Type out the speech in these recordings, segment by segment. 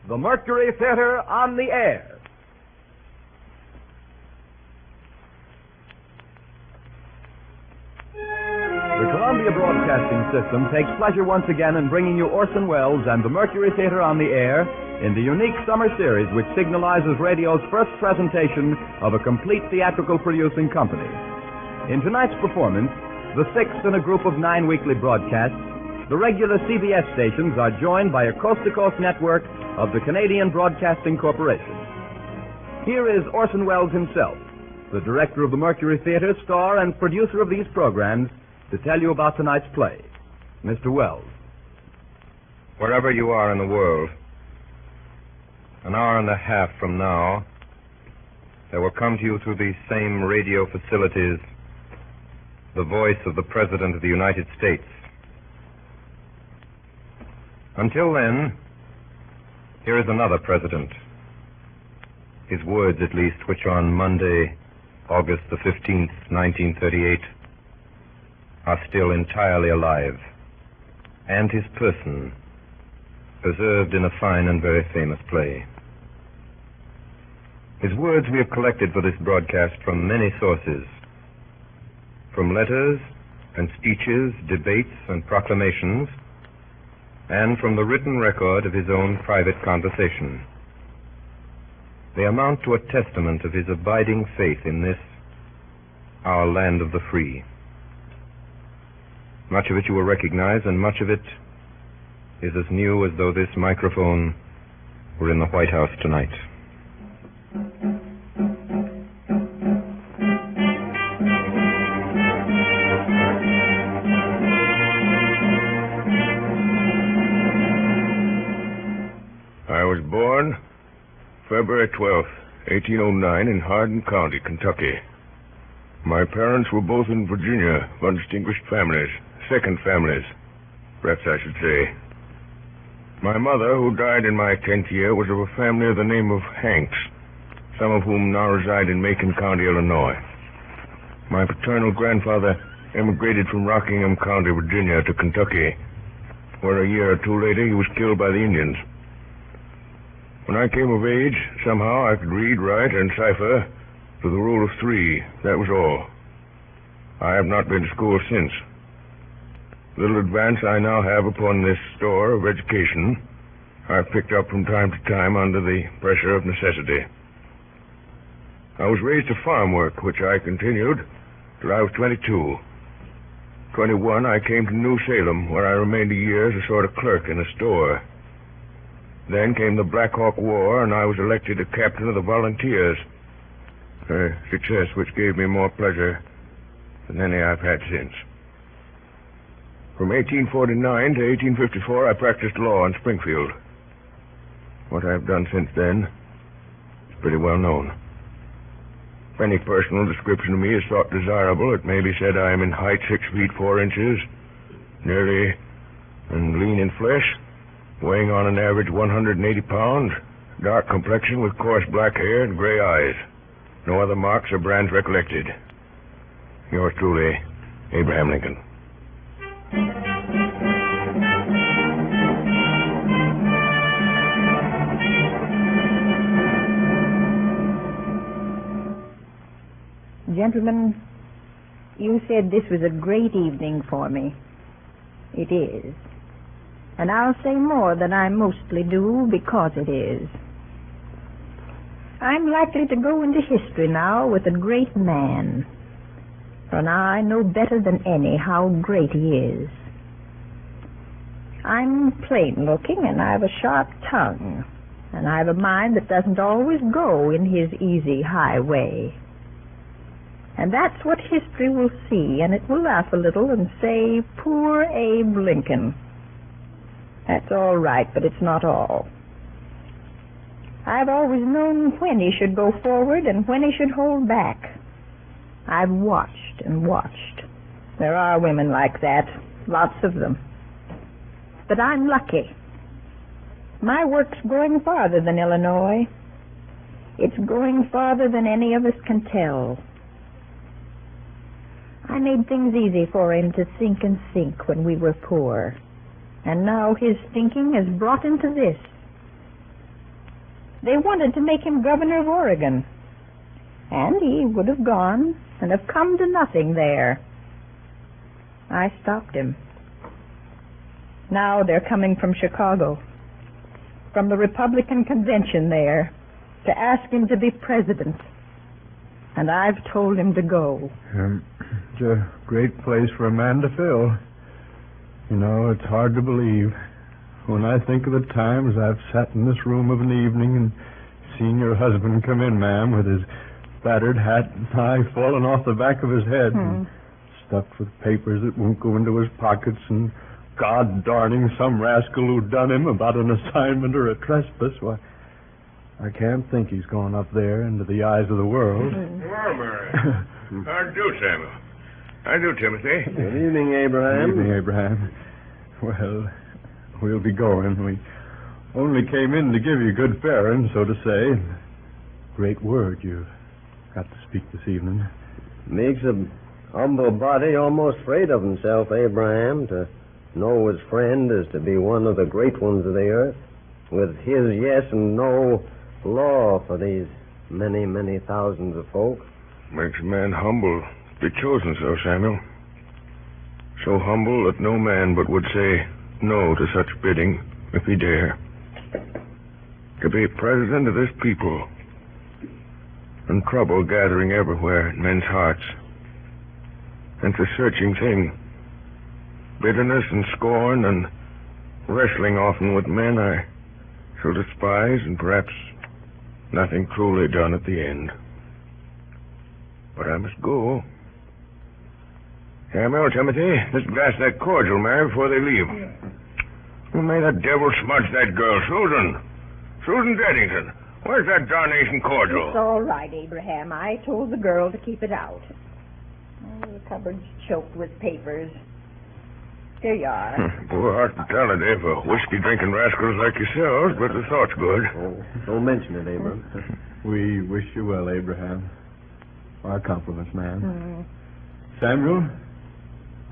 the Mercury Theatre on the air. The Columbia Broadcasting System takes pleasure once again in bringing you Orson Welles and the Mercury Theatre on the air in the unique summer series which signalizes radio's first presentation of a complete theatrical producing company. In tonight's performance, the sixth in a group of 9 weekly broadcasts, the regular CBS stations are joined by a coast-to-coast network of the Canadian Broadcasting Corporation. Here is Orson Welles himself, the director of the Mercury Theatre, star and producer of these programs, to tell you about tonight's play. Mr. Welles. Wherever you are in the world, an hour and a half from now, there will come to you through these same radio facilities the voice of the President of the United States. Until then, here is another president. His words, at least, which on Monday, August the 15th, 1938, are still entirely alive, and his person preserved in a fine and very famous play. His words we have collected for this broadcast from many sources, from letters and speeches, debates and proclamations, and from the written record of his own private conversation. They amount to a testament of his abiding faith in this, our land of the free. Much of it you will recognize, and much of it is as new as though this microphone were in the White House tonight. I was born February 12th, 1809, in Hardin County, Kentucky. My parents were both in Virginia, of distinguished families, second families, perhaps I should say. My mother, who died in my 10th year, was of a family of the name of Hanks, some of whom now reside in Macon County, Illinois. My paternal grandfather emigrated from Rockingham County, Virginia, to Kentucky, where a year or two later he was killed by the Indians. When I came of age, somehow I could read, write, and cipher to the rule of 3. That was all. I have not been to school since. Little advance I now have upon this store of education I've picked up from time to time under the pressure of necessity. I was raised to farm work, which I continued till I was 22. 21, I came to New Salem, where I remained a year as a sort of clerk in a store. Then came the Black Hawk War, and I was elected a captain of the volunteers, a success which gave me more pleasure than any I've had since. From 1849 to 1854, I practiced law in Springfield. What I've done since then is pretty well known. If any personal description of me is thought desirable, it may be said I am in height 6 feet 4 inches, nearly and lean in flesh, weighing on an average 180 pounds, dark complexion with coarse black hair and gray eyes. No other marks or brands recollected. Yours truly, Abraham Lincoln. Gentlemen, you said this was a great evening for me. It is. And I'll say more than I mostly do because it is. I'm likely to go into history now with a great man. For now I know better than any how great he is. I'm plain-looking, and I've a sharp tongue, and I've a mind that doesn't always go in his easy, high way. And that's what history will see, and it will laugh a little and say, "Poor Abe Lincoln." That's all right, but it's not all. I've always known when he should go forward and when he should hold back. I've watched and watched. There are women like that, lots of them. But I'm lucky. My work's going farther than Illinois. It's going farther than any of us can tell. I made things easy for him to think and sink when we were poor. And now his thinking has brought him to this. They wanted to make him governor of Oregon. And he would have gone and have come to nothing there. I stopped him. Now they're coming from Chicago, from the Republican convention there, to ask him to be president. And I've told him to go. It's a great place for a man to fill. You know, it's hard to believe. When I think of the times I've sat in this room of an evening and seen your husband come in, ma'am, with his battered hat and tie falling off the back of his head and stuffed with papers that won't go into his pockets and God-darning some rascal who done him about an assignment or a trespass, why, I can't think he's gone up there into the eyes of the world. Well, Mary. How do, Samuel? How do, Timothy? Good evening, Abraham. Good evening, Abraham. Well, we'll be going. We only came in to give you good faring, so to say. Great word you've got to speak this evening. Makes a humble body almost afraid of himself, Abraham, to know his friend is to be one of the great ones of the earth, with his yes and no law for these many, many thousands of folk. Makes a man humble to be chosen so, Samuel. So humble that no man but would say no to such bidding if he dare. To be president of this people, and trouble gathering everywhere in men's hearts. And it's a searching thing. Bitterness and scorn and wrestling often with men I shall despise, and perhaps nothing truly done at the end. But I must go. Samuel, Timothy, this glass of that cordial, Mary, before they leave. Who made that devil smudge that girl? Susan Deddington. Where's that darnation cordial? It's all right, Abraham. I told the girl to keep it out. Oh, the cupboard's choked with papers. Here you are. Poor hospitality for whiskey-drinking rascals like yourselves, but the thought's good. Oh, don't mention it, Abraham. We wish you well, Abraham. Our compliments, ma'am. Samuel,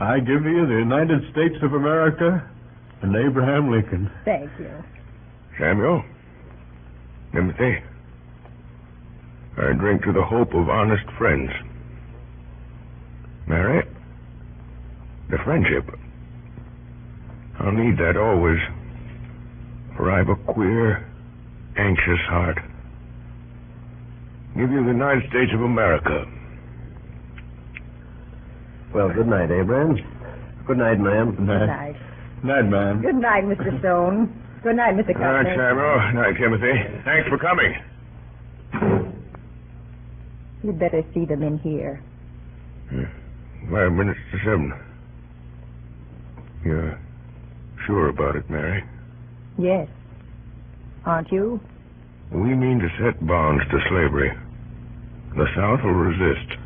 I give you the United States of America and Abraham Lincoln. Thank you. Samuel, Timothy, I drink to the hope of honest friends. Mary, the friendship. I'll need that always, for I've a queer, anxious heart. Give you the United States of America. Well, good night, Abraham. Good night, ma'am. Good night. Good night. Night, ma'am. Good night, Mr. Stone. Good night, Mr. Good night, Cutler. Samuel. Night, Timothy. Thanks for coming. You'd better see them in here. 5 minutes to 7. You're sure about it, Mary? Yes. Aren't you? We mean to set bonds to slavery. The South will resist.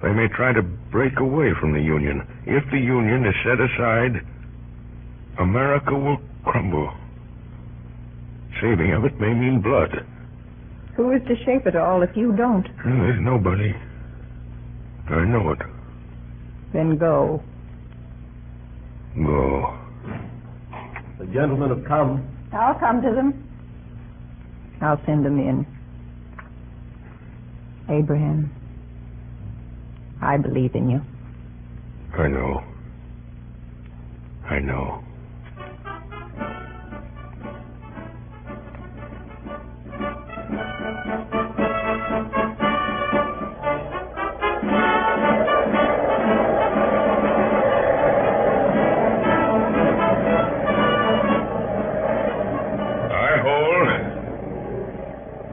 They may try to break away from the Union. If the Union is set aside, America will crumble. Saving of it may mean blood. Who is to shape it all if you don't? There's nobody. I know it. Then go. Go. The gentlemen have come. I'll come to them. I'll send them in. Abraham, I believe in you. I know. I know.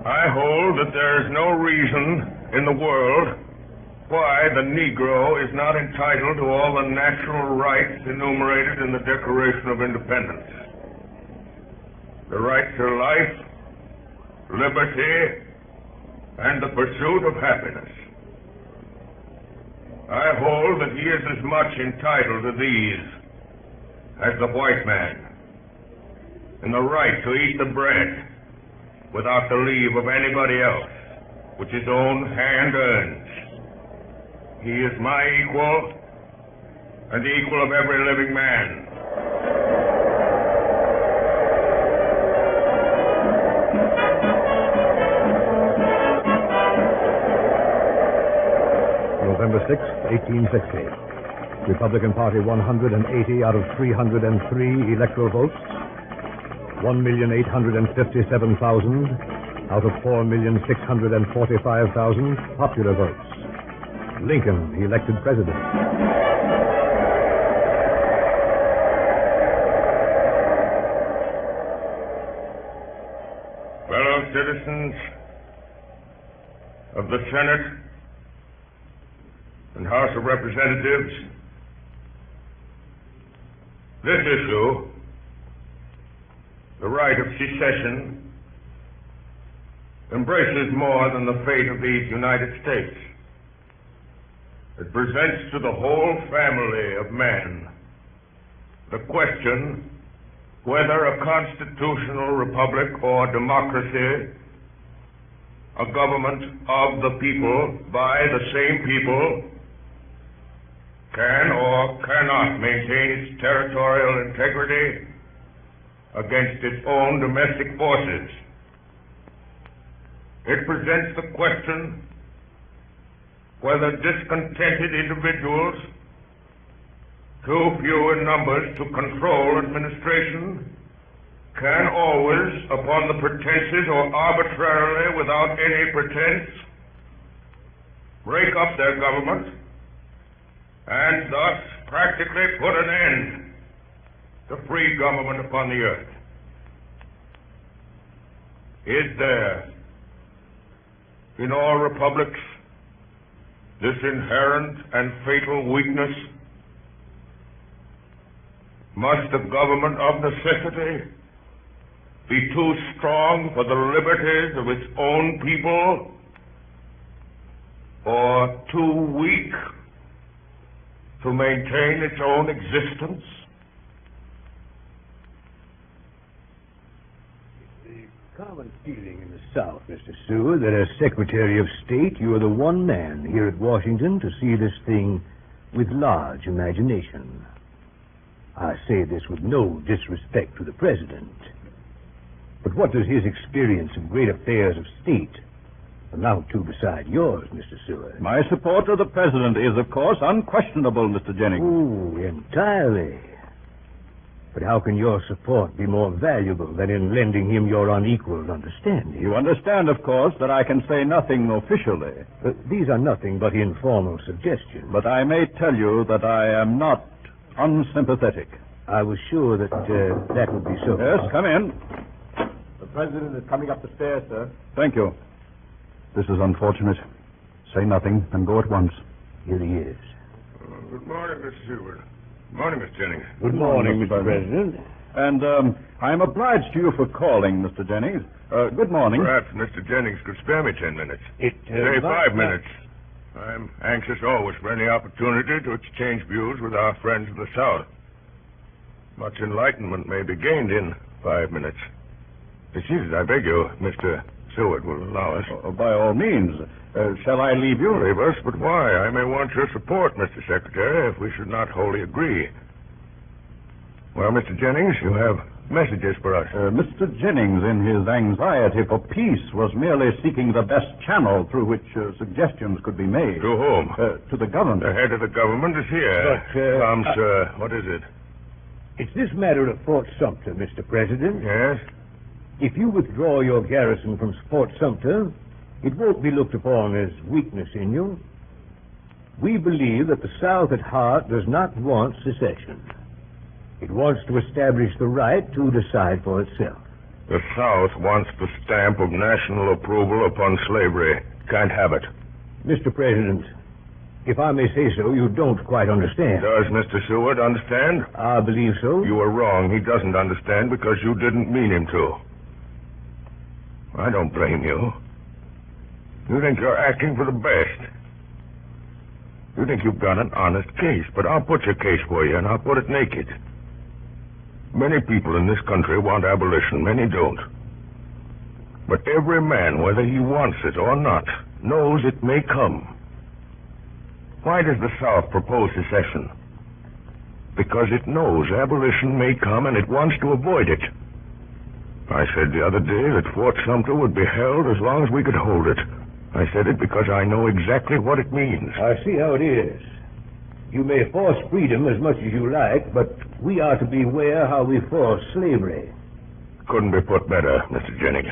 I hold that there is no reason in the world why the Negro is not entitled to all the natural rights enumerated in the Declaration of Independence. The right to life, liberty, and the pursuit of happiness. I hold that he is as much entitled to these as the white man, and the right to eat the bread without the leave of anybody else, which his own hand earns. He is my equal, and the equal of every living man. October 6, 1860. Republican Party 180 out of 303 electoral votes. 1,857,000 out of 4,645,000 popular votes. Lincoln elected president. Fellow citizens of the Senate and House of Representatives, this issue, the right of secession, embraces more than the fate of these United States. It presents to the whole family of man the question whether a constitutional republic or democracy, a government of the people, by the same people, can or cannot maintain its territorial integrity against its own domestic forces. It presents the question whether discontented individuals, too few in numbers to control administration, can always, upon the pretenses or arbitrarily without any pretense, break up their government and thus practically put an end to free government upon the earth. Is there, in all republics, this inherent and fatal weakness? Must the government of necessity be too strong for the liberties of its own people, or too weak to maintain its own existence? The common feeling in the South, Mr. Seward, that as Secretary of State, you are the one man here at Washington to see this thing with large imagination. I say this with no disrespect to the President. But what does his experience of great affairs of state amount to beside yours, Mr. Seward? My support of the President is, of course, unquestionable, Mr. Jennings. Oh, entirely. But how can your support be more valuable than in lending him your unequaled understanding? You understand, of course, that I can say nothing officially. These are nothing but informal suggestions. But I may tell you that I am not unsympathetic. I was sure that that would be so. Yes, come in. The President is coming up the stairs, sir. Thank you. This is unfortunate. Say nothing and go at once. Here he is. Good morning, Mr. Seward. Good morning, Miss Jennings. Good morning, Mr. President. And I'm obliged to you for calling, Mr. Jennings. Good morning. Perhaps Mr. Jennings could spare me 10 minutes. Say 5 minutes. I'm anxious always for any opportunity to exchange views with our friends of the South. Much enlightenment may be gained in 5 minutes. Excuse, I beg you, Mr. Seward will allow us. By all means. Shall I leave you? Leave us, but why? I may want your support, Mr. Secretary, if we should not wholly agree. Well, Mr. Jennings, you have messages for us. Mr. Jennings, in his anxiety for peace, was merely seeking the best channel through which suggestions could be made. To whom? To the government. The head of the government is here. But, Come, sir. What is it? It's this matter of Fort Sumter, Mr. President. Yes? If you withdraw your garrison from Fort Sumter, it won't be looked upon as weakness in you. We believe that the South at heart does not want secession. It wants to establish the right to decide for itself. The South wants the stamp of national approval upon slavery. Can't have it. Mr. President, if I may say so, you don't quite understand. Does Mr. Seward understand? I believe so. You are wrong. He doesn't understand because you didn't mean him to. I don't blame you. You think you're acting for the best. You think you've got an honest case, but I'll put your case for you, and I'll put it naked. Many people in this country want abolition, many don't. But every man, whether he wants it or not, knows it may come. Why does the South propose secession? Because it knows abolition may come and it wants to avoid it. I said the other day that Fort Sumter would be held as long as we could hold it. I said it because I know exactly what it means. I see how it is. You may force freedom as much as you like, but we are to beware how we force slavery. Couldn't be put better, Mr. Jennings.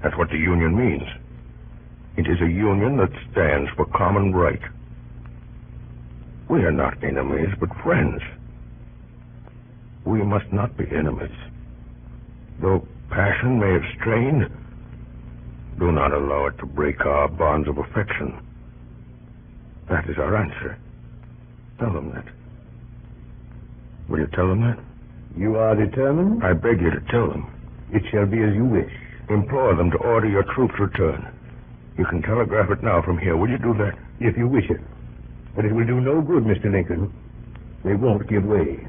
That's what the union means. It is a union that stands for common right. We are not enemies, but friends. We must not be enemies. Though passion may have strained, do not allow it to break our bonds of affection. That is our answer. Tell them that. Will you tell them that? You are determined? I beg you to tell them. It shall be as you wish. Implore them to order your troops' return. You can telegraph it now from here. Will you do that? If you wish it. But it will do no good, Mr. Lincoln. They won't give way.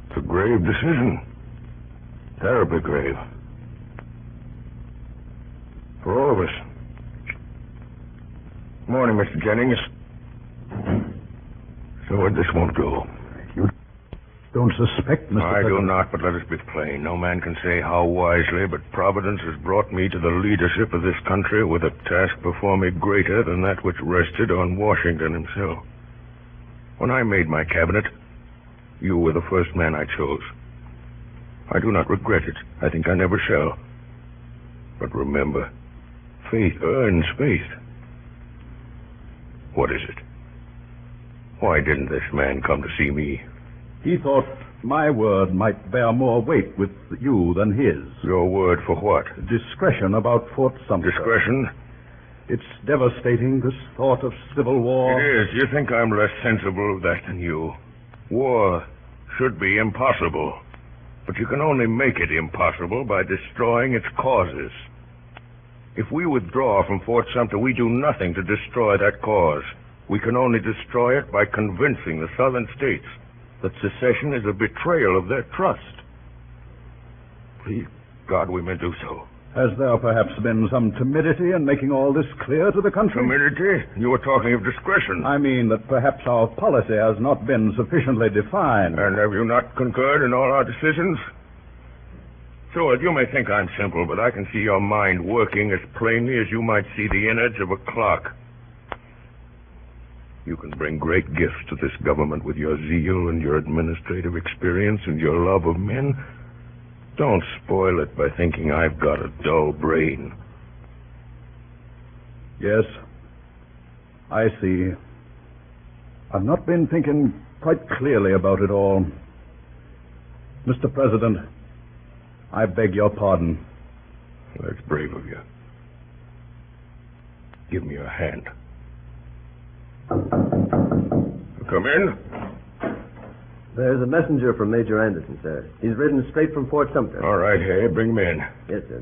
It's a grave decision. Terribly grave. For all of us. Morning, Mr. Jennings. So this won't go. You don't suspect, Mr. I do President? not, but let us be plain. No man can say how wisely, but Providence has brought me to the leadership of this country with a task before me greater than that which rested on Washington himself. When I made my cabinet, you were the first man I chose. I do not regret it. I think I never shall. But remember, faith earns faith. What is it? Why didn't this man come to see me? He thought my word might bear more weight with you than his. Your word for what? Discretion about Fort Sumter. Discretion? It's devastating, this thought of civil war. It is. You think I'm less sensible of that than you. War should be impossible. But you can only make it impossible by destroying its causes. If we withdraw from Fort Sumter, we do nothing to destroy that cause. We can only destroy it by convincing the southern states that secession is a betrayal of their trust. Please, God, we may do so. Has there perhaps been some timidity in making all this clear to the country? Timidity? You were talking of discretion. I mean that perhaps our policy has not been sufficiently defined. And have you not concurred in all our decisions? Seward, you may think I'm simple, but I can see your mind working as plainly as you might see the innards of a clock. You can bring great gifts to this government with your zeal and your administrative experience and your love of men. Don't spoil it by thinking I've got a dull brain. Yes, I see. I've not been thinking quite clearly about it all. Mr. President, I beg your pardon. That's brave of you. Give me your hand. Come in. There's a messenger from Major Anderson, sir. He's ridden straight from Fort Sumter. All right, Hay, bring him in. Yes, sir.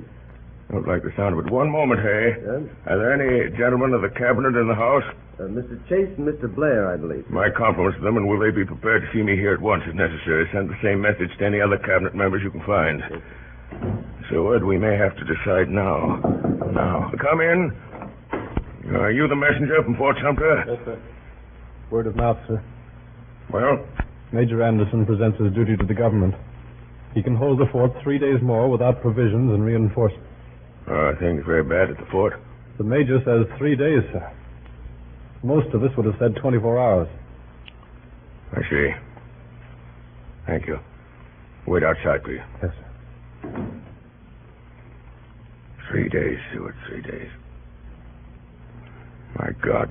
Don't like the sound of it. One moment, Hay. Yes? Are there any gentlemen of the cabinet in the house? Mr. Chase and Mr. Blair, I believe. My compliments to them, and will they be prepared to see me here at once if necessary? Send the same message to any other cabinet members you can find. Yes. Seward, we may have to decide now. Now, come in. Are you the messenger from Fort Sumter? Yes, sir. Word of mouth, sir. Well? Major Anderson presents his duty to the government. He can hold the fort 3 days more without provisions and reinforcements. Things very bad at the fort. The major says 3 days, sir. Most of us would have said 24 hours. I see. Thank you. Wait outside, please. Yes, sir. 3 days, Seward, 3 days. My God.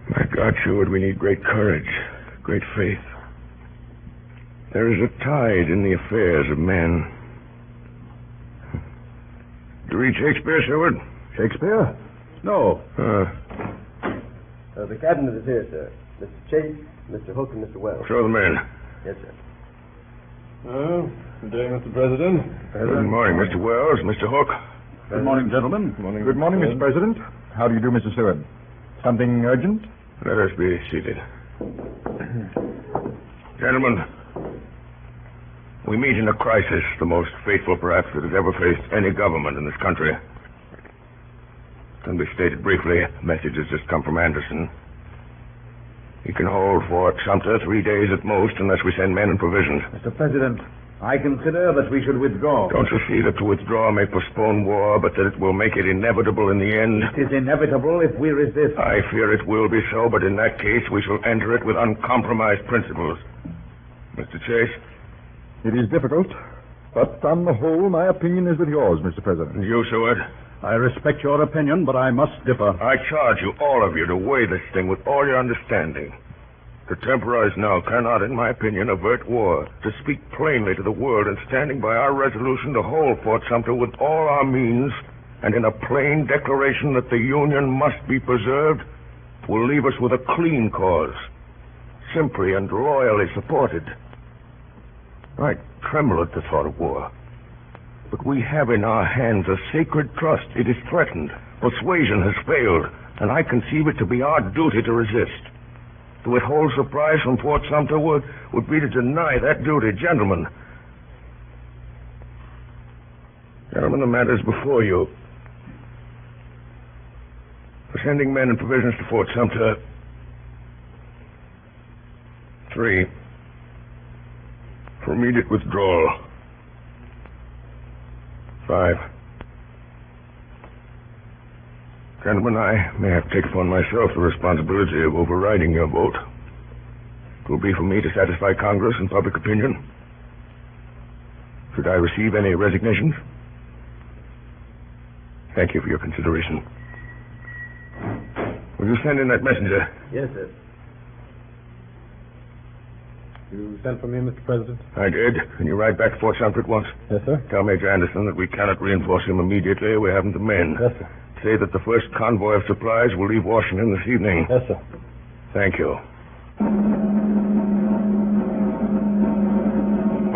My God, Seward, we need great courage, great faith. There is a tide in the affairs of men. Did you read Shakespeare, Seward? Shakespeare? No. The cabinet is here, sir. Mr. Chase, Mr. Hook, and Mr. Wells. Show them in. Yes, sir. Good day, Mr. President. Good morning, Mr. Wells, Mr. Hook. Good morning, gentlemen. Good morning, Mr. President. How do you do, Mr. Seward? Something urgent? Let us be seated. Gentlemen, we meet in a crisis, the most fateful perhaps that has ever faced any government in this country. Can be stated briefly. A message has just come from Anderson. He can hold Fort Sumter 3 days at most unless we send men and provisions. Mr. President, I consider that we should withdraw. Don't you see that to withdraw may postpone war, but that it will make it inevitable in the end? It is inevitable if we resist. I fear it will be so, but in that case we shall enter it with uncompromised principles. Mr. Chase? It is difficult, but on the whole, my opinion is with yours, Mr. President. And you, Seward? I respect your opinion, but I must differ. I charge you, all of you, to weigh this thing with all your understanding. To temporize now cannot, in my opinion, avert war. To speak plainly to the world and standing by our resolution to hold Fort Sumter with all our means and in a plain declaration that the Union must be preserved will leave us with a clean cause, simply and loyally supported. I tremble at the thought of war. But we have in our hands a sacred trust. It is threatened. Persuasion has failed, and I conceive it to be our duty to resist. To withhold supplies from Fort Sumter would be to deny that duty. Gentlemen, the matter is before you. For sending men and provisions to Fort Sumter, 3. For immediate withdrawal, 5. Gentlemen, I may have taken upon myself the responsibility of overriding your vote. It will be for me to satisfy Congress and public opinion. Should I receive any resignations? Thank you for your consideration. Will you send in that messenger? Yes, sir. You sent for me, Mr. President? I did. Can you ride back to Fort Sumter at once? Yes, sir. Tell Major Anderson that we cannot reinforce him immediately. We haven't the men. Yes, sir. Say that the first convoy of supplies will leave Washington this evening. Yes, sir. Thank you.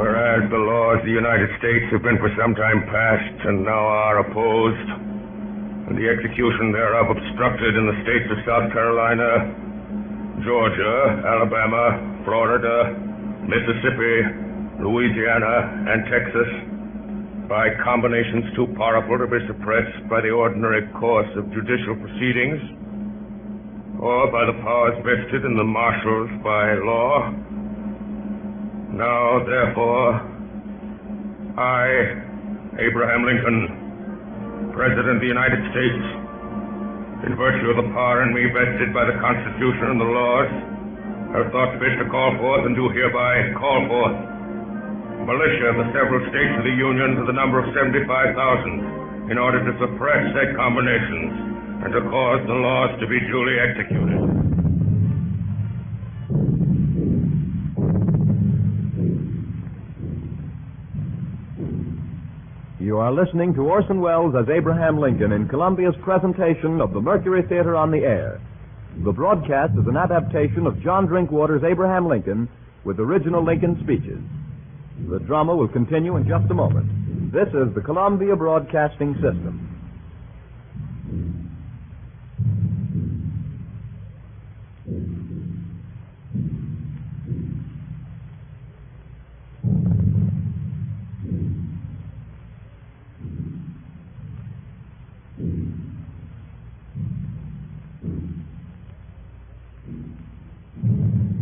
Whereas the laws of the United States have been for some time past and now are opposed, and the execution thereof obstructed in the states of South Carolina, Georgia, Alabama, Florida, Mississippi, Louisiana, and Texas, by combinations too powerful to be suppressed by the ordinary course of judicial proceedings, or by the powers vested in the marshals by law. Now, therefore, I, Abraham Lincoln, President of the United States, in virtue of the power in me vested by the Constitution and the laws, have thought fit to call forth and do hereby call forth militia of the several states of the Union to the number of 75,000 in order to suppress said combinations and to cause the laws to be duly executed. You are listening to Orson Welles as Abraham Lincoln in Columbia's presentation of the Mercury Theatre on the Air. The broadcast is an adaptation of John Drinkwater's Abraham Lincoln with original Lincoln speeches. The drama will continue in just a moment. This is the Columbia Broadcasting System.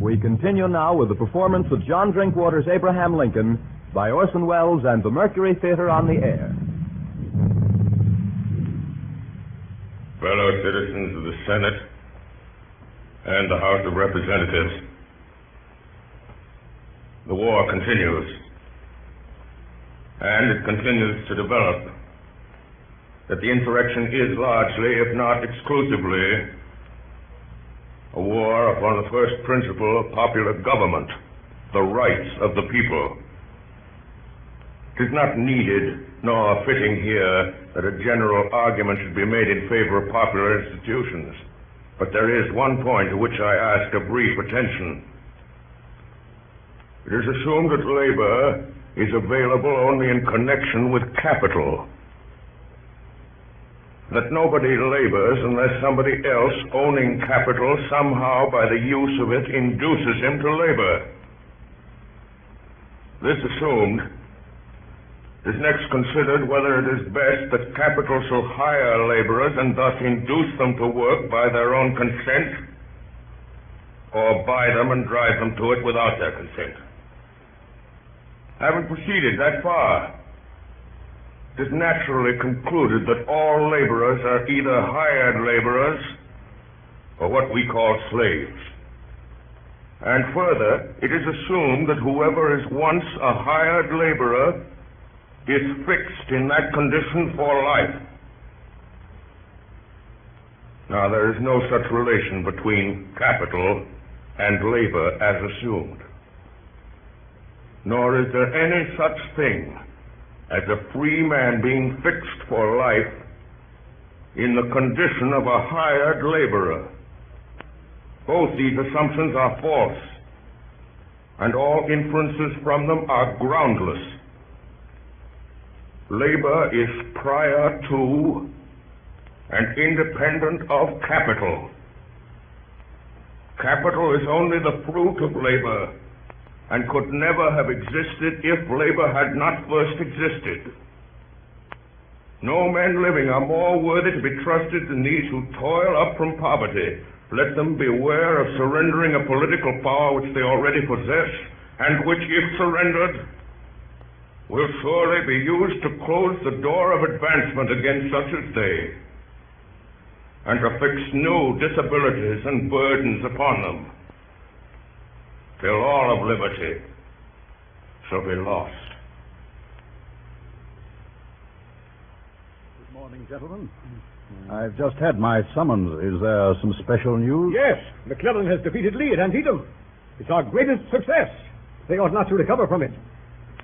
We continue now with the performance of John Drinkwater's Abraham Lincoln by Orson Welles and the Mercury Theatre on the Air. Fellow citizens of the Senate and the House of Representatives, the war continues, and it continues to develop. That the insurrection is largely, if not exclusively, a war upon the first principle of popular government, the rights of the people. It is not needed nor fitting here that a general argument should be made in favor of popular institutions, but there is one point to which I ask a brief attention. It is assumed that labor is available only in connection with capital, that nobody labors unless somebody else owning capital somehow by the use of it induces him to labor. This assumed, it is next considered whether it is best that capital shall hire laborers and thus induce them to work by their own consent, or buy them and drive them to it without their consent. having proceeded that far, it is naturally concluded that all laborers are either hired laborers or what we call slaves. And further, it is assumed that whoever is once a hired laborer is fixed in that condition for life. Now, there is no such relation between capital and labor as assumed. Nor is there any such thing as a free man being fixed for life in the condition of a hired laborer. Both these assumptions are false, and all inferences from them are groundless. Labor is prior to and independent of capital. Capital is only the fruit of labor, and could never have existed if labor had not first existed. No men living are more worthy to be trusted than these who toil up from poverty. Let them beware of surrendering a political power which they already possess, and which, if surrendered, will surely be used to close the door of advancement against such as they, and to fix new disabilities and burdens upon them, till all of liberty shall be lost. Good morning, gentlemen. I've just had my summons. Is there some special news? Yes, McClellan has defeated Lee at Antietam. It's our greatest success. They ought not to recover from it.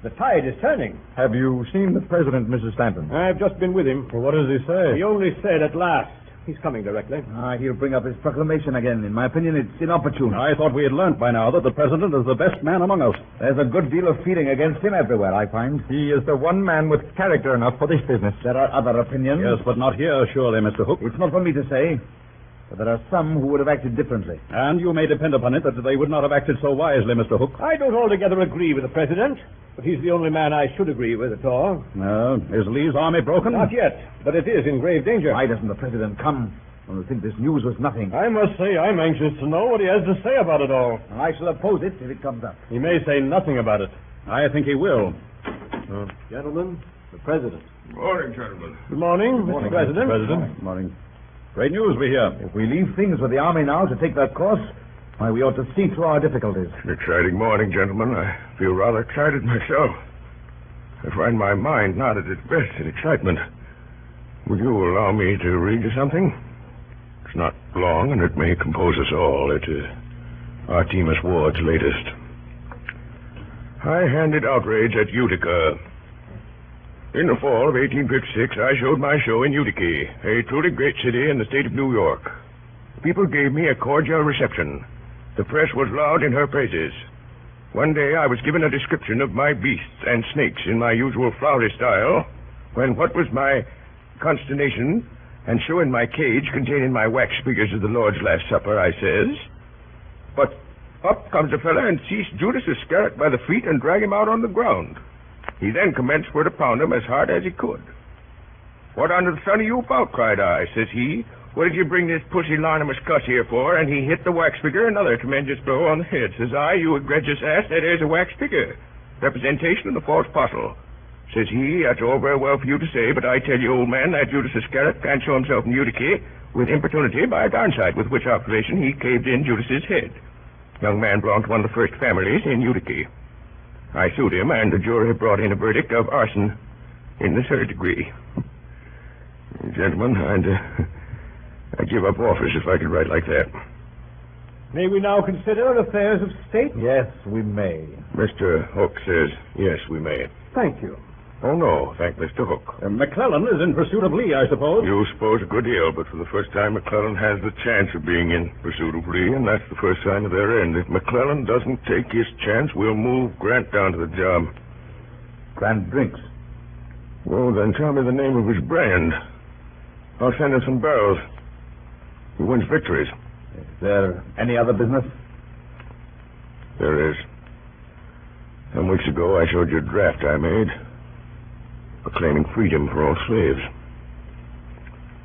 The tide is turning. Have you seen the president, Mrs. Stanton? I've just been with him. Well, what does he say? He only said at last. He's coming directly. He'll bring up his proclamation again. In my opinion, it's inopportune. I thought we had learned by now that the president is the best man among us. There's a good deal of feeling against him everywhere, I find. He is the one man with character enough for this business. There are other opinions. Yes, but not here, surely, Mr. Hook. It's not for me to say, but there are some who would have acted differently. And you may depend upon it that they would not have acted so wisely, Mr. Hook. I don't altogether agree with the president, but he's the only man I should agree with at all. Is Lee's army broken? Not yet, but it is in grave danger. Why doesn't the president come? I think this news was nothing. I must say I'm anxious to know what he has to say about it all. I shall oppose it if it comes up. He may say nothing about it. I think he will. Gentlemen, the president. Good morning, gentlemen. Good morning, Mr. President. Good morning. Great news we hear. If we leave things with the army now to take that course, why, we ought to see through our difficulties. An exciting morning, gentlemen. I feel rather excited myself. I find my mind not at its best in excitement. Will you allow me to read you something? It's not long, and it may compose us all. It is Artemus Ward's latest. High-handed outrage at Utica. In the fall of 1856, I showed my show in Utica, a truly great city in the state of New York. People gave me a cordial reception. The press was loud in her praises. One day I was given a description of my beasts and snakes in my usual flowery style, when what was my consternation, and so in my cage containing my wax figures of the Lord's Last Supper, I says, but up comes a fella and seized Judas Iscariot by the feet and dragged him out on the ground. He then commenced for to pound him as hard as he could. What under the sun are you about? Cried I. Says he, what did you bring this pusillanimous cuss here for? And he hit the wax figure another tremendous blow on the head. Says I, you egregious ass, that is a wax figure, representation of the false apostle. Says he, that's all very well for you to say, but I tell you, old man, that Judas Iscariot can't show himself in Utica with importunity by a downside, with which observation he caved in Judas's head. Young man belonged to one of the first families in Utica. I sued him, and the jury brought in a verdict of arson in the third degree. Gentlemen, I'd give up office if I could write like that. May we now consider affairs of state? Yes, we may. Mr. Hook says, yes, we may. Thank you. Oh, no, thank Mr. Hook. McClellan is in pursuit of Lee, I suppose. You suppose a good deal, but for the first time, McClellan has the chance of being in pursuit of Lee, and that's the first sign of their end. If McClellan doesn't take his chance, we'll move Grant down to the job. Grant drinks. Well, then tell me the name of his brand. I'll send him some barrels. He wins victories. Is there any other business? There is. Some weeks ago, I showed you a draft I made, proclaiming freedom for all slaves.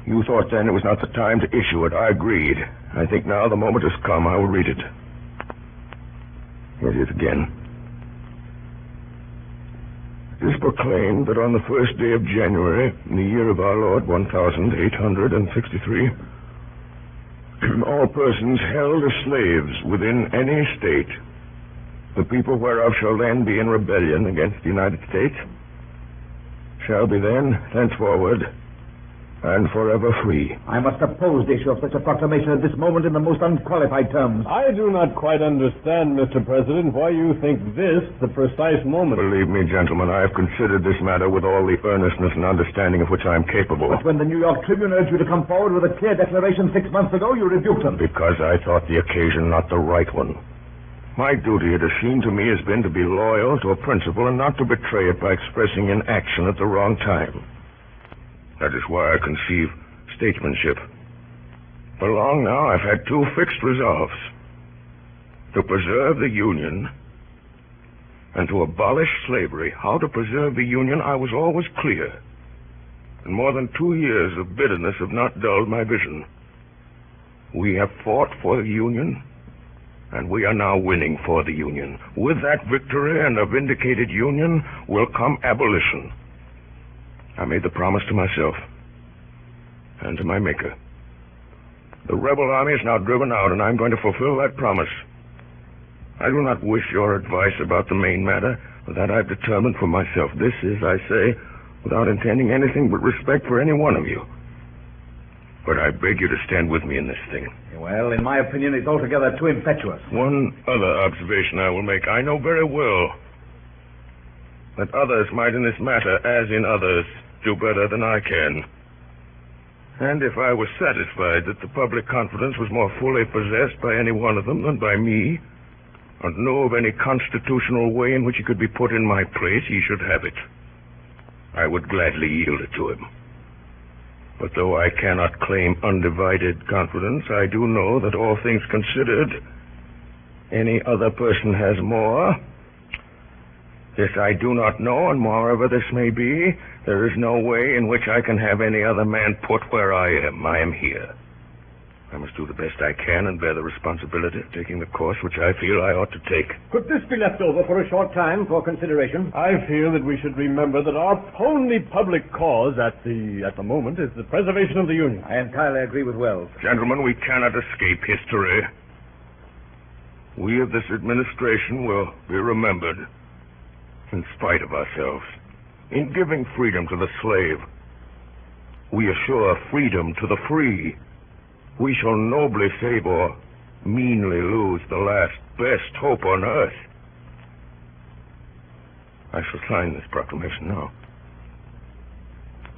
You thought then it was not the time to issue it. I agreed. I think now the moment has come. I will read it. Here it is again. It is proclaimed that on the first day of January, in the year of our Lord, 1863, all persons held as slaves within any state, the people whereof shall then be in rebellion against the United States, shall be then, thenceforward, and forever free. I must oppose the issue of such a proclamation at this moment in the most unqualified terms. I do not quite understand, Mr. President, why you think this the precise moment. Believe me, gentlemen, I have considered this matter with all the earnestness and understanding of which I am capable. But when the New York Tribune urged you to come forward with a clear declaration 6 months ago, you rebuked them. Because I thought the occasion not the right one. My duty, it has seemed to me, has been to be loyal to a principle and not to betray it by expressing in action at the wrong time. That is why I conceive statesmanship. For long now, I've had two fixed resolves: to preserve the Union and to abolish slavery. How to preserve the Union, I was always clear. And more than 2 years of bitterness have not dulled my vision. We have fought for the Union, and we are now winning for the Union. With that victory and a vindicated Union will come abolition. I made the promise to myself and to my Maker. The rebel army is now driven out, and I'm going to fulfill that promise. I do not wish your advice about the main matter, for that I've determined for myself. This is, I say, without intending anything but respect for any one of you. But I beg you to stand with me in this thing. Well, in my opinion, it's altogether too impetuous. One other observation I will make. I know very well that others might in this matter, as in others, do better than I can. And if I was satisfied that the public confidence was more fully possessed by any one of them than by me, and knew of any constitutional way in which he could be put in my place, he should have it. I would gladly yield it to him. But though I cannot claim undivided confidence, I do know that all things considered, any other person has more. This I do not know, and moreover this may be, there is no way in which I can have any other man put where I am. I am here. I must do the best I can and bear the responsibility of taking the course which I feel I ought to take. Could this be left over for a short time for consideration? I feel that we should remember that our only public cause at the moment is the preservation of the Union. I entirely agree with Wells. Gentlemen, we cannot escape history. We of this administration will be remembered in spite of ourselves. In giving freedom to the slave, we assure freedom to the free. We shall nobly save or meanly lose the last best hope on earth. I shall sign this proclamation now.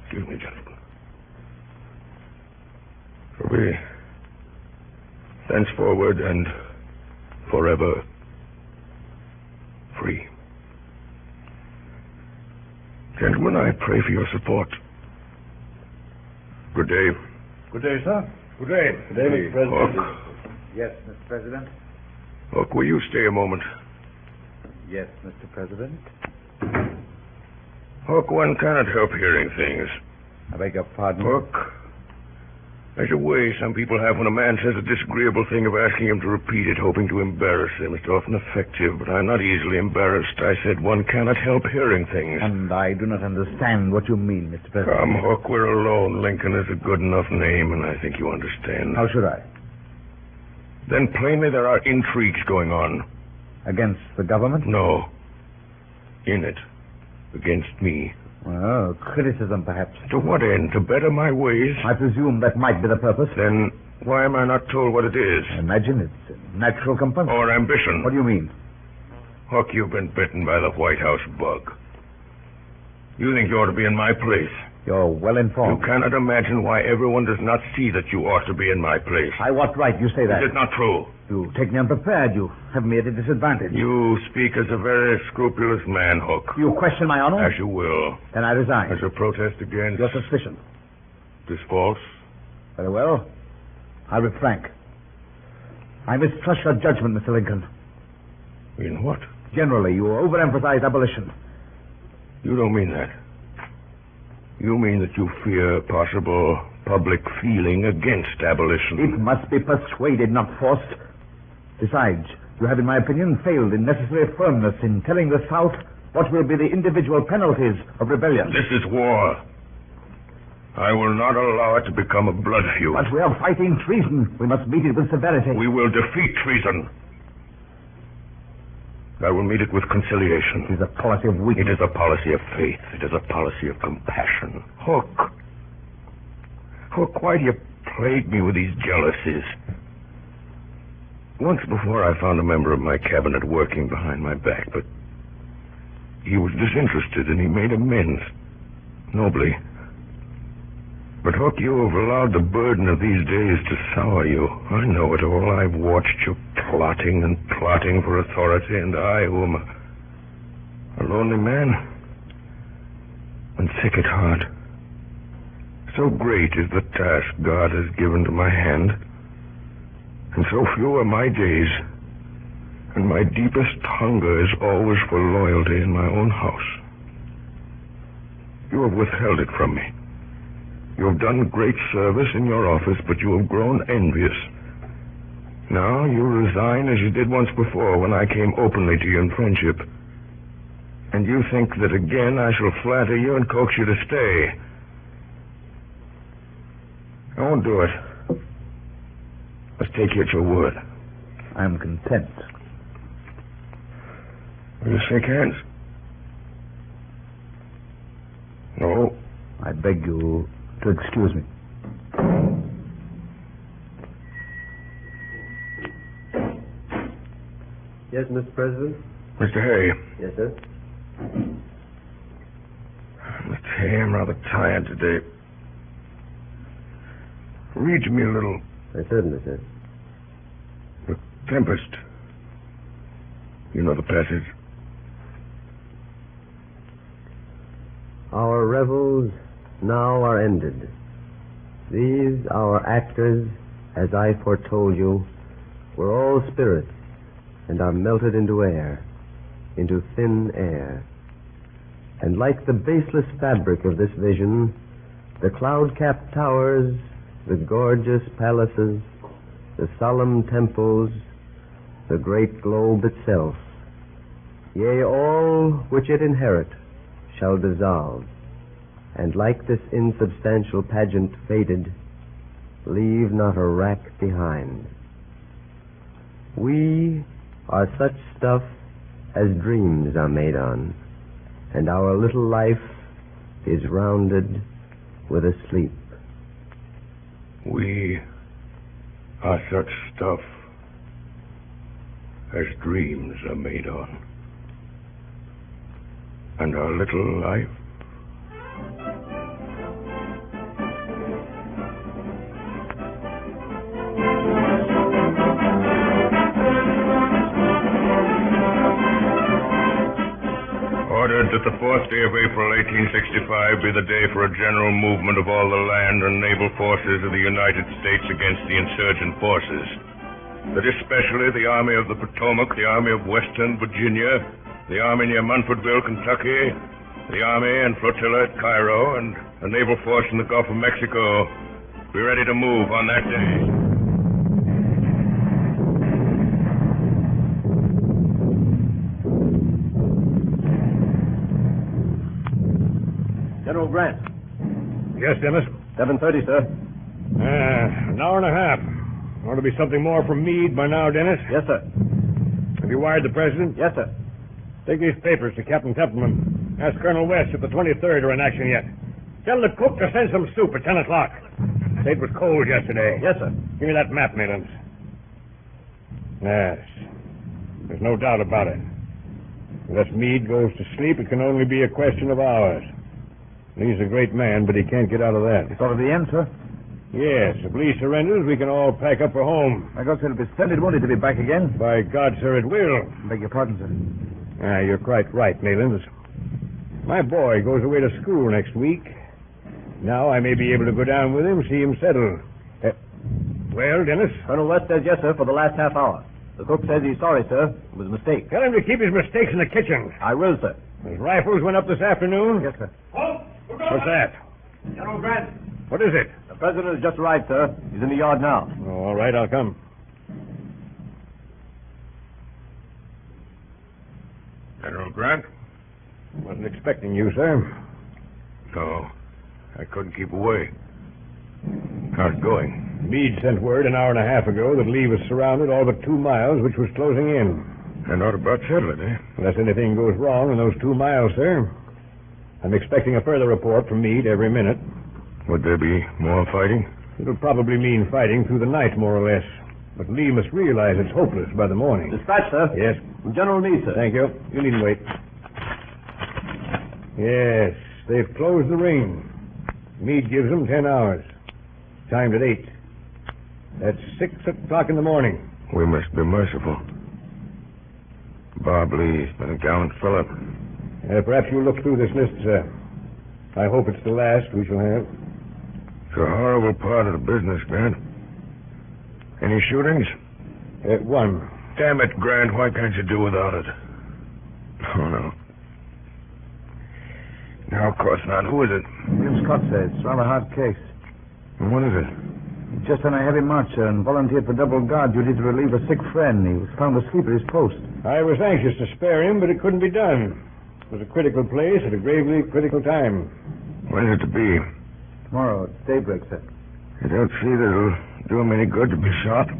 Excuse me, gentlemen. For we, thenceforward and forever, free. Gentlemen, I pray for your support. Good day. Good day, sir. Good day. Good day, Mr. President. Hook. Yes, Mr. President. Hook, will you stay a moment? Yes, Mr. President. Hook, one cannot help hearing things. I beg your pardon? Hook, there's a way some people have when a man says a disagreeable thing of asking him to repeat it, hoping to embarrass him. It's often effective, but I'm not easily embarrassed. I said one cannot help hearing things. And I do not understand what you mean, Mr. President. Come, Hook, we're alone. Lincoln is a good enough name, and I think you understand. How should I? Then plainly there are intrigues going on. Against the government? No. In it. Against me. Well, criticism, perhaps. To what end? To better my ways? I presume that might be the purpose. Then why am I not told what it is? I imagine it's natural compunction. Or ambition? What do you mean? Hook, you've been bitten by the White House bug. You think you ought to be in my place. You're well informed. You cannot imagine why everyone does not see that you ought to be in my place. By what right you say that? It is not true. You take me unprepared. You have me at a disadvantage. You speak as a very scrupulous man, Hook. You question my honor? As you will. Then I resign. As a protest against... Your suspicion. This false? Very well. I'll be frank. I mistrust your judgment, Mr. Lincoln. In what? Generally, you overemphasize abolition. You don't mean that. You mean that you fear possible public feeling against abolition. It must be persuaded, not forced. Besides, you have, in my opinion, failed in necessary firmness in telling the South What will be the individual penalties of rebellion? This is war. I will not allow it to become a blood feud. But we are fighting treason. We must meet it with severity. We will defeat treason. I will meet it with conciliation. It is a policy of weakness. It is a policy of faith. It is a policy of compassion. Hook, why do you plague me with these jealousies? Once before I found a member of my cabinet working behind my back, but he was disinterested and he made amends. Nobly. But, Hook, you have allowed the burden of these days to sour you. I know it all. I've watched you plotting and plotting for authority, and I, who am a lonely man and sick at heart. So great is the task God has given to my hand, and so few are my days, and my deepest hunger is always for loyalty in my own house. You have withheld it from me. You have done great service in your office, but you have grown envious. Now you resign as you did once before when I came openly to you in friendship. And you think that again I shall flatter you and coax you to stay. I won't do it. Let's take you at your word. I'm content. Will you shake hands? No. I beg you to excuse me. Yes, Mr. President? Mr. Hay. Yes, sir? Mr. Hay, I'm rather tired today. Read to me a little. I certainly, sir. The Tempest. You know the passage. Our revels now are ended. These, our actors, as I foretold you, were all spirits, and are melted into air, into thin air. And like the baseless fabric of this vision, the cloud-capped towers, the gorgeous palaces, the solemn temples, the great globe itself, yea, all which it inherit, shall dissolve, and like this insubstantial pageant faded, leave not a rack behind. We are such stuff as dreams are made on, and our little life is rounded with a sleep. We are such stuff as dreams are made on, and our little life ordered that the 4th day of April, 1865, be the day for a general movement of all the land and naval forces of the United States against the insurgent forces. That especially the Army of the Potomac, the Army of Western Virginia, the Army near Munfordville, Kentucky, the Army and flotilla at Cairo, and a naval force in the Gulf of Mexico be ready to move on that day. General Grant. Yes, Dennis? 7:30, sir. An hour and a half. Ought to be something more from Meade by now, Dennis. Yes, sir. Have you wired the president? Yes, sir. Take these papers to Captain Templeman. Ask Colonel West if the 23rd are in action yet. Tell the cook to send some soup at 10 o'clock. Say it was cold yesterday. Yes, sir. Give me that map, Maylands. Yes. There's no doubt about it. Unless Meade goes to sleep, it can only be a question of hours. Lee's a great man, but he can't get out of that. It's already the end, sir. Yes, if Lee surrenders, we can all pack up for home. My God, sir, it'll be splendid, won't it, to be back again? By God, sir, it will. Beg your pardon, sir. You're quite right, Maylands. My boy goes away to school next week. Now I may be able to go down with him, see him settle. Well, Dennis? Colonel West says yes, sir, for the last half hour. The cook says he's sorry, sir. It was a mistake. Tell him to keep his mistakes in the kitchen. I will, sir. His rifles went up this afternoon. Yes, sir. What's that? General Grant. What is it? The president has just arrived, sir. He's in the yard now. Oh, all right, I'll come. General Grant? Wasn't expecting you, sir. No, I couldn't keep away. How's it going? Meade sent word an hour and a half ago that Lee was surrounded all but 2 miles, which was closing in. And ought about settle it, eh? Unless anything goes wrong in those 2 miles, sir. I'm expecting a further report from Meade every minute. Would there be more fighting? It'll probably mean fighting through the night, more or less. But Lee must realize it's hopeless by the morning. Dispatch, sir. Yes. General Meade, sir. Thank you. You needn't wait. Yes, they've closed the ring. Meade gives them 10 hours. Timed at 8. That's 6 o'clock in the morning. We must be merciful. Bob Lee's been a gallant fellow. Perhaps you'll look through this list, sir. I hope it's the last we shall have. It's a horrible part of the business, Grant. Any shootings? 1. Damn it, Grant, why can't you do without it? Oh, no. No, of course not. Who is it? William Scott says it's rather a hard case. And what is it? He's just on a heavy march, sir, and volunteered for double guard duty to relieve a sick friend. He was found asleep at his post. I was anxious to spare him, but it couldn't be done. It was a critical place at a gravely critical time. When is it to be? Tomorrow at daybreak, sir. I don't see that it'll do him any good to be shot.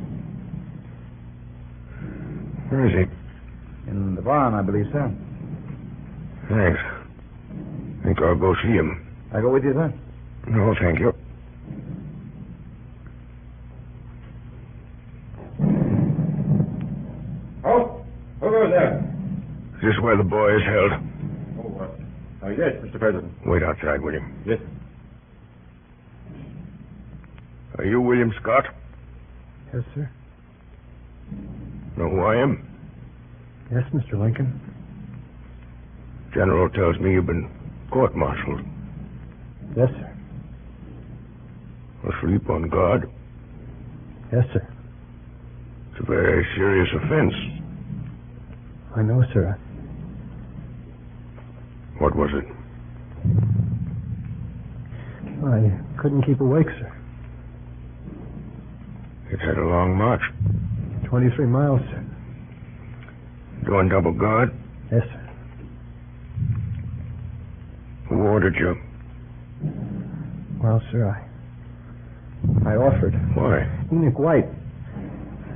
Where is he? In the barn, I believe, sir. Thanks. Think I'll go see him. I go with you, sir? No, thank you. Oh, who goes there? Is this where the boy is held? Yes, Mr. President. Wait outside, will you? Yes. Are you William Scott? Yes, sir. Know who I am? Yes, Mr. Lincoln. General tells me you've been court-martialed. Yes, sir. Asleep on guard. Yes, sir. It's a very serious offense. I know, sir. What was it? I couldn't keep awake, sir. It had a long march. 23 miles, sir. Doing double guard? Yes, sir. Who ordered you? Well, sir, I offered. Why? Enoch White.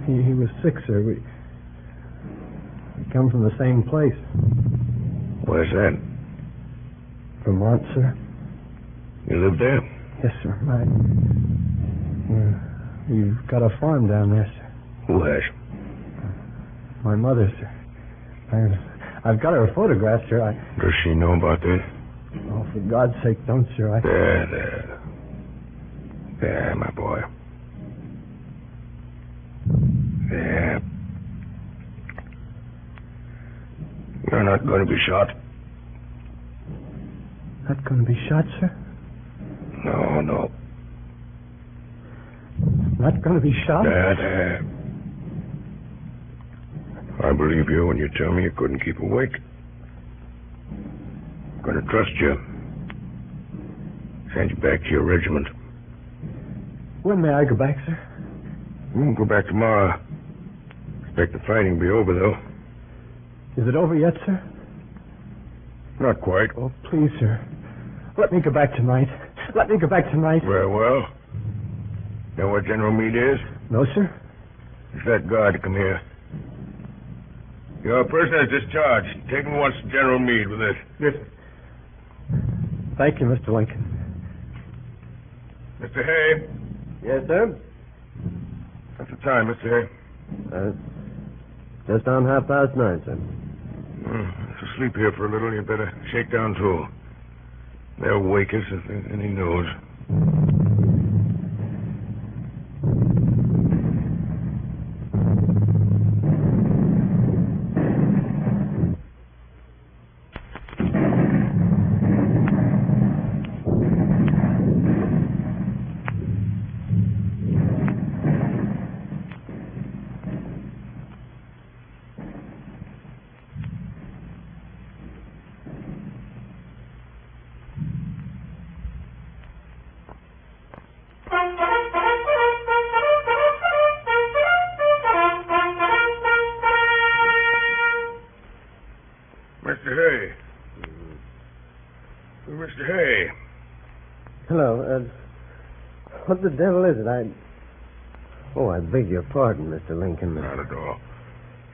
He was sick, sir. We come from the same place. Where's that? Vermont, sir. You live there? Yes, sir. We've got a farm down there, sir. Who has? My mother, sir. I've got her photograph, sir. Does she know about this? Oh, for God's sake, don't, sir. There. There, my boy. There. You're not going to be shot. Not going to be shot, sir? No. Not going to be shot? There. I believe you when you tell me you couldn't keep awake. I'm going to trust you. Send you back to your regiment. When may I go back, sir? We'll go back tomorrow. Expect the fighting to be over, though. Is it over yet, sir? Not quite. Oh, please, sir. Let me go back tonight. Let me go back tonight. Very well. Know where General Meade is? No, sir. It's that guard to come here. Your prisoner is discharged. Take him once to General Meade with this. Yes, sir. Thank you, Mr. Lincoln. Mr. Hay. Yes, sir? What's the time, Mr. Hay? Just on 9:30, sir. So sleep here for a little. You'd better shake down, too. They'll wake us if there's any news. Hello. What the devil is it? I beg your pardon, Mr. Lincoln. Not at all.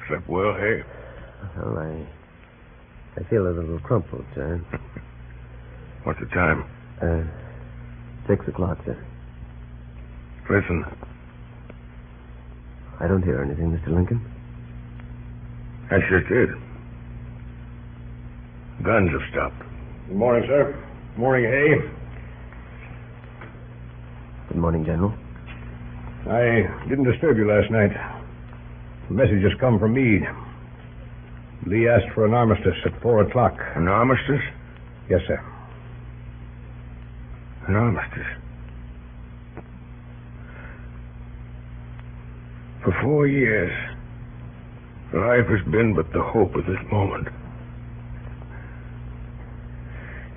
Slept well, hey? Well, I feel a little crumpled, sir. What's the time? 6 o'clock, sir. Listen. I don't hear anything, Mr. Lincoln. That's just it. Guns have stopped. Good morning, sir. Morning, Hay. Good morning, General. I didn't disturb you last night. A message has come from Meade. Lee asked for an armistice at 4 o'clock. An armistice? Yes, sir. An armistice? For 4 years, life has been but the hope of this moment.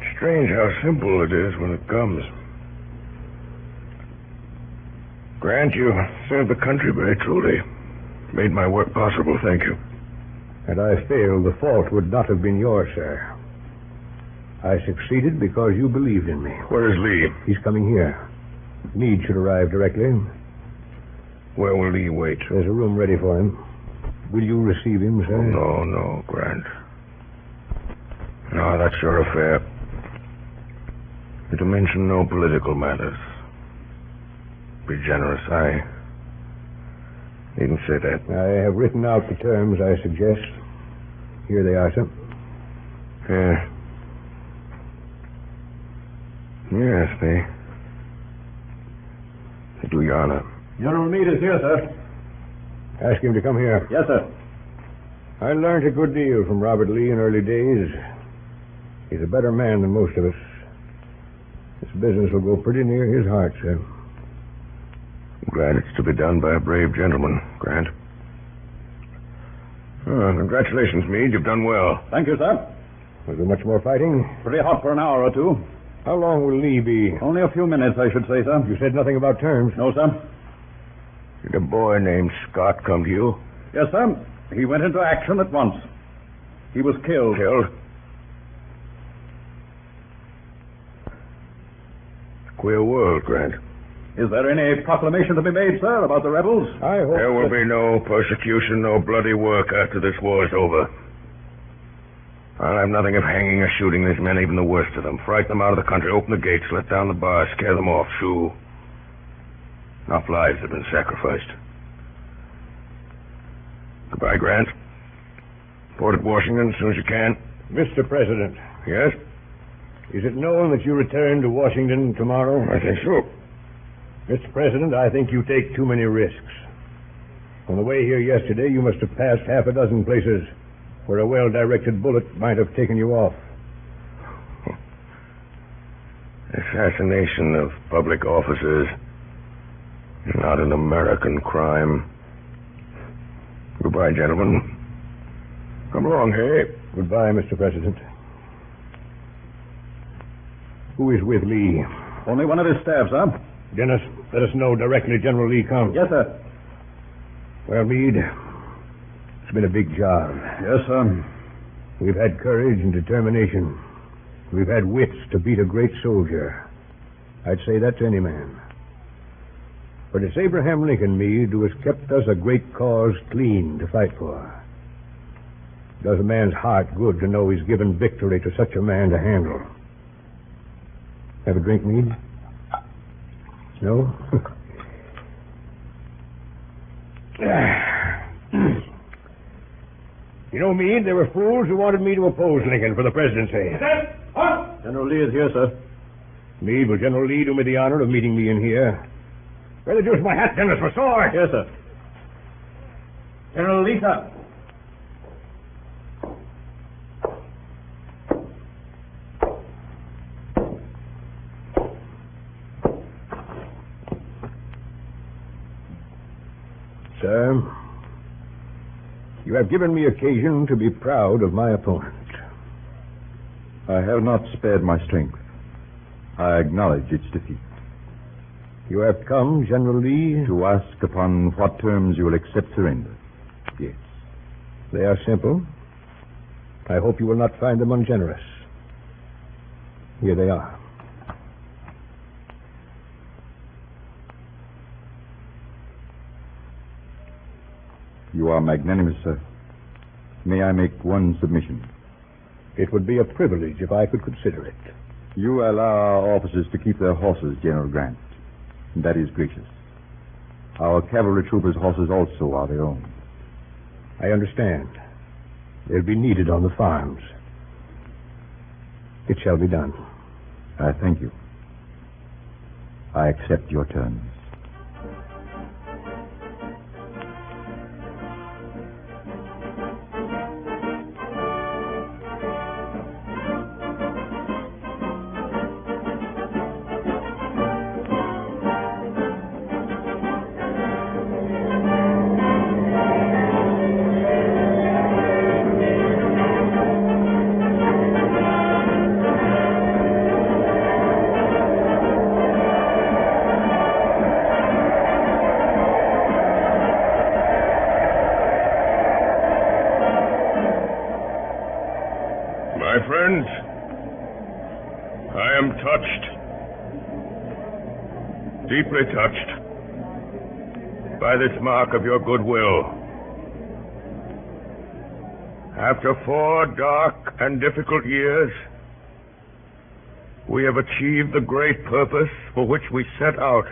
It's strange how simple it is when it comes. Grant, you served the country very truly. Made my work possible, thank you. Had I failed, the fault would not have been yours, sir. I succeeded because you believed in me. Where is Lee? He's coming here. Meade should arrive directly. Where will Lee wait? There's a room ready for him. Will you receive him, sir? Oh, no, Grant. No, that's your affair. You're to mention no political matters. Be generous. I needn't say that. I have written out the terms I suggest. Here they are, sir. Yes, they do you honor. General Meade is here, sir. Ask him to come here. Yes, sir. I learned a good deal from Robert Lee in early days. He's a better man than most of us. This business will go pretty near his heart, sir. I'm glad it's to be done by a brave gentleman, Grant. Congratulations, Meade. You've done well. Thank you, sir. Was there much more fighting? Pretty hot for an hour or two. How long will Lee be? Only a few minutes, I should say, sir. You said nothing about terms. No, sir. Did a boy named Scott come to you? Yes, sir. He went into action at once. He was killed. Killed? Queer world, Grant. Is there any proclamation to be made, sir, about the rebels? I hope There will be no persecution, no bloody work after this war is over. I'll have nothing of hanging or shooting these men, even the worst of them. Frighten them out of the country, open the gates, let down the bars, scare them off, shoo. Enough lives have been sacrificed. Goodbye, Grant. Report at Washington as soon as you can. Mr. President, Yes? is it known that you return to Washington tomorrow? I think so. Mr. President, I think you take too many risks. On the way here yesterday, you must have passed half a dozen places where a well-directed bullet might have taken you off. Assassination of public officers is not an American crime. Goodbye, gentlemen. Come along, hey? Goodbye, Mr. President. Who is with Lee? Only one of his staff, sir. Dennis, let us know directly General Lee comes. Yes, sir. Well, Meade, it's been a big job. Yes, sir. We've had courage and determination. We've had wits to beat a great soldier. I'd say that to any man. But it's Abraham Lincoln, Meade, who has kept us a great cause clean to fight for. It does a man's heart good to know he's given victory to such a man to handle. Have a drink, Meade? No? You know, Meade, there were fools who wanted me to oppose Lincoln for the presidency. General Lee is here, sir. Meade, will General Lee do me the honor of meeting me in here? Where the deuce my hat, Dennis, my sword? Yes, sir. General Lee, sir. Sir, you have given me occasion to be proud of my opponent. I have not spared my strength. I acknowledge its defeat. You have come, General Lee, To ask upon what terms you will accept surrender. Yes. They are simple. I hope you will not find them ungenerous. Here they are. You are magnanimous, sir. May I make one submission? It would be a privilege if I could consider it. You allow our officers to keep their horses, General Grant. That is gracious. Our cavalry troopers' horses also are their own. I understand. They'll be needed on the farms. It shall be done. I thank you. I accept your terms. My friends, I am touched, deeply touched, by this mark of your goodwill. After 4 dark and difficult years, we have achieved the great purpose for which we set out.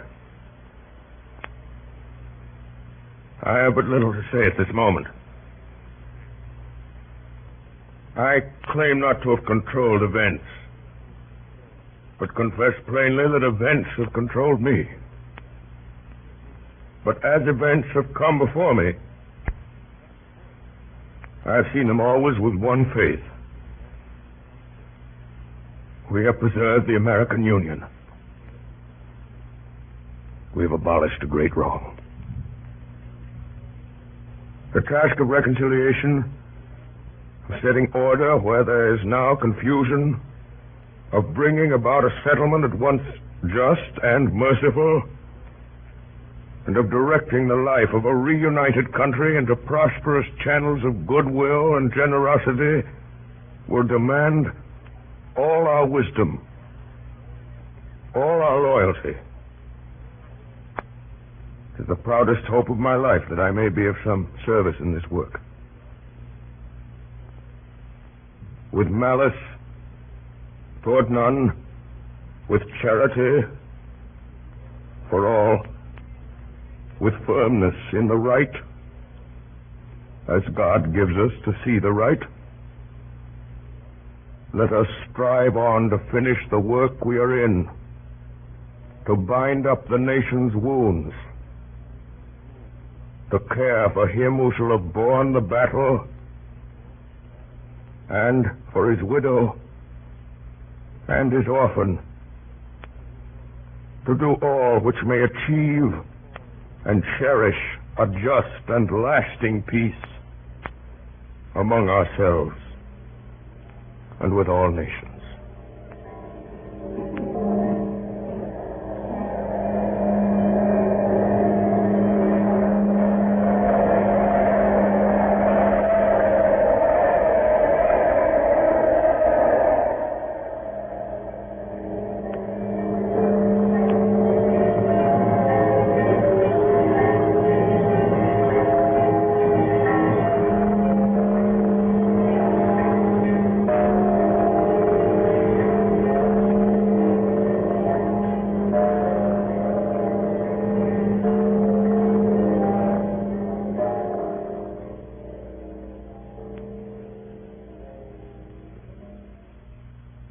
I have but little to say at this moment. I claim not to have controlled events, but confess plainly that events have controlled me. But as events have come before me, I have seen them always with one faith. We have preserved the American Union. We have abolished a great wrong. The task of reconciliation, of setting order where there is now confusion, of bringing about a settlement at once just and merciful, and of directing the life of a reunited country into prosperous channels of goodwill and generosity, will demand all our wisdom, all our loyalty. It is the proudest hope of my life that I may be of some service in this work. With malice toward none, with charity for all, with firmness in the right, as God gives us to see the right, let us strive on to finish the work we are in, to bind up the nation's wounds, to care for him who shall have borne the battle, and for his widow and his orphan, to do all which may achieve and cherish a just and lasting peace among ourselves and with all nations.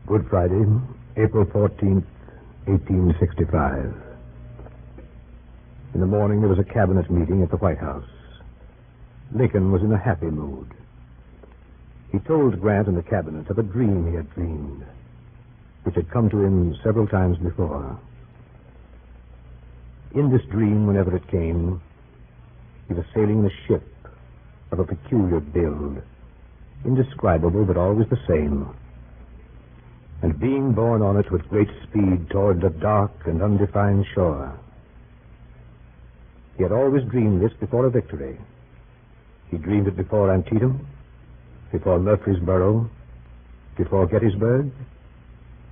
Good Friday, April 14th, 1865. In the morning, there was a cabinet meeting at the White House. Lincoln was in a happy mood. He told Grant and the cabinet of a dream he had dreamed, which had come to him several times before. In this dream, whenever it came, he was sailing in a ship of a peculiar build, indescribable but always the same, and being borne on it with great speed toward a dark and undefined shore. He had always dreamed this before a victory. He dreamed it before Antietam, before Murfreesboro, before Gettysburg,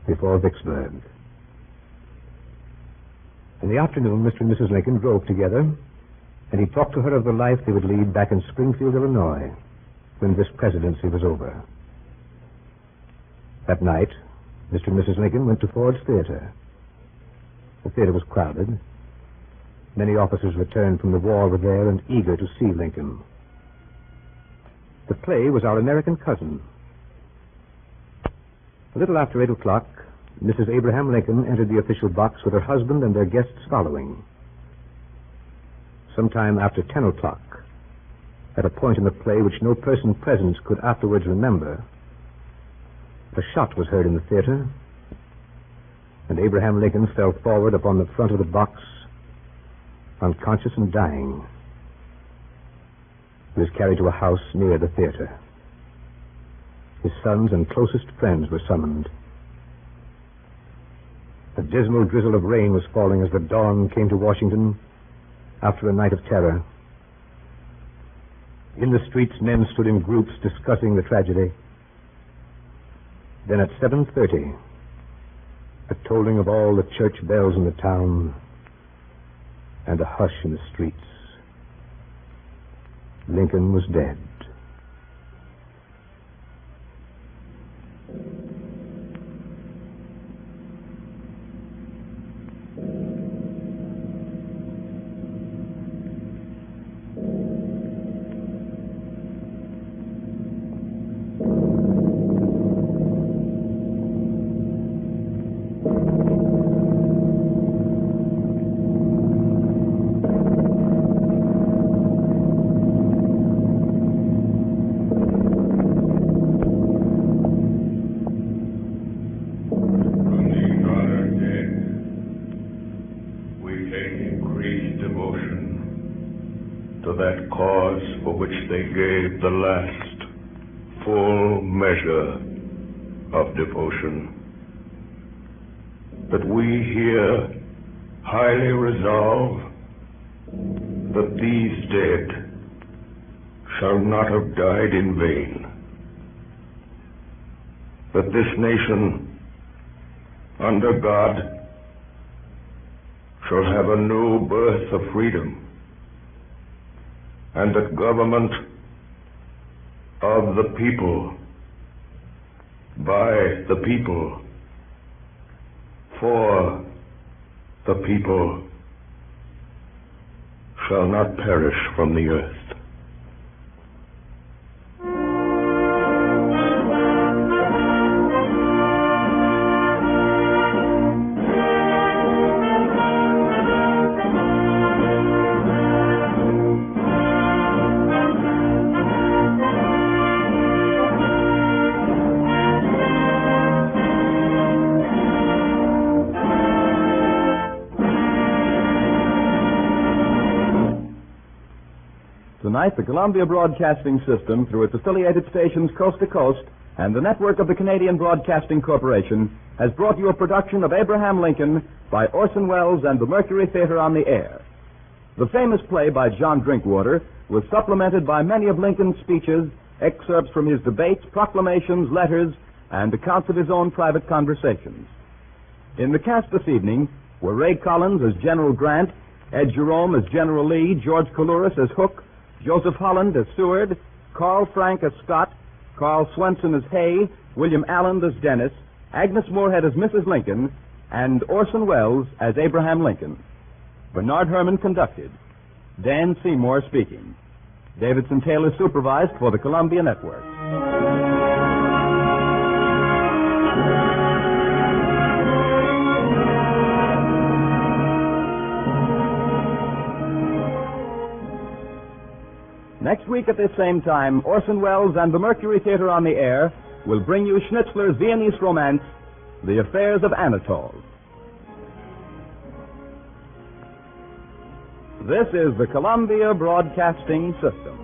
before Vicksburg. In the afternoon, Mr. and Mrs. Lincoln drove together and he talked to her of the life they would lead back in Springfield, Illinois, when this presidency was over. That night, Mr. and Mrs. Lincoln went to Ford's Theatre. The theater was crowded. Many officers returned from the war were there and eager to see Lincoln. The play was Our American Cousin. A little after 8 o'clock, Mrs. Abraham Lincoln entered the official box with her husband and their guests following. Sometime after 10 o'clock, at a point in the play which no person present could afterwards remember, a shot was heard in the theater, and Abraham Lincoln fell forward upon the front of the box, unconscious and dying. He was carried to a house near the theater. His sons and closest friends were summoned. A dismal drizzle of rain was falling as the dawn came to Washington after a night of terror. In the streets, men stood in groups discussing the tragedy. Then at 7:30, a tolling of all the church bells in the town and a hush in the streets. Lincoln was dead. To that cause for which they gave the last full measure of devotion, that we here highly resolve that these dead shall not have died in vain, that this nation under God shall have a new birth of freedom, and that government of the people, by the people, for the people, shall not perish from the earth. Tonight, the Columbia Broadcasting System, through its affiliated stations coast to coast, and the network of the Canadian Broadcasting Corporation, has brought you a production of Abraham Lincoln by Orson Welles and the Mercury Theatre on the Air. The famous play by John Drinkwater was supplemented by many of Lincoln's speeches, excerpts from his debates, proclamations, letters, and accounts of his own private conversations. In the cast this evening were Ray Collins as General Grant, Ed Jerome as General Lee, George Coulouris as Hook, Joseph Holland as Seward, Carl Frank as Scott, Carl Swenson as Hay, William Allen as Dennis, Agnes Moorehead as Mrs. Lincoln, and Orson Welles as Abraham Lincoln. Bernard Herrmann conducted. Dan Seymour speaking. Davidson Taylor supervised for the Columbia Network. Next week at this same time, Orson Welles and the Mercury Theatre on the Air will bring you Schnitzler's Viennese romance, The Affairs of Anatole. This is the Columbia Broadcasting System.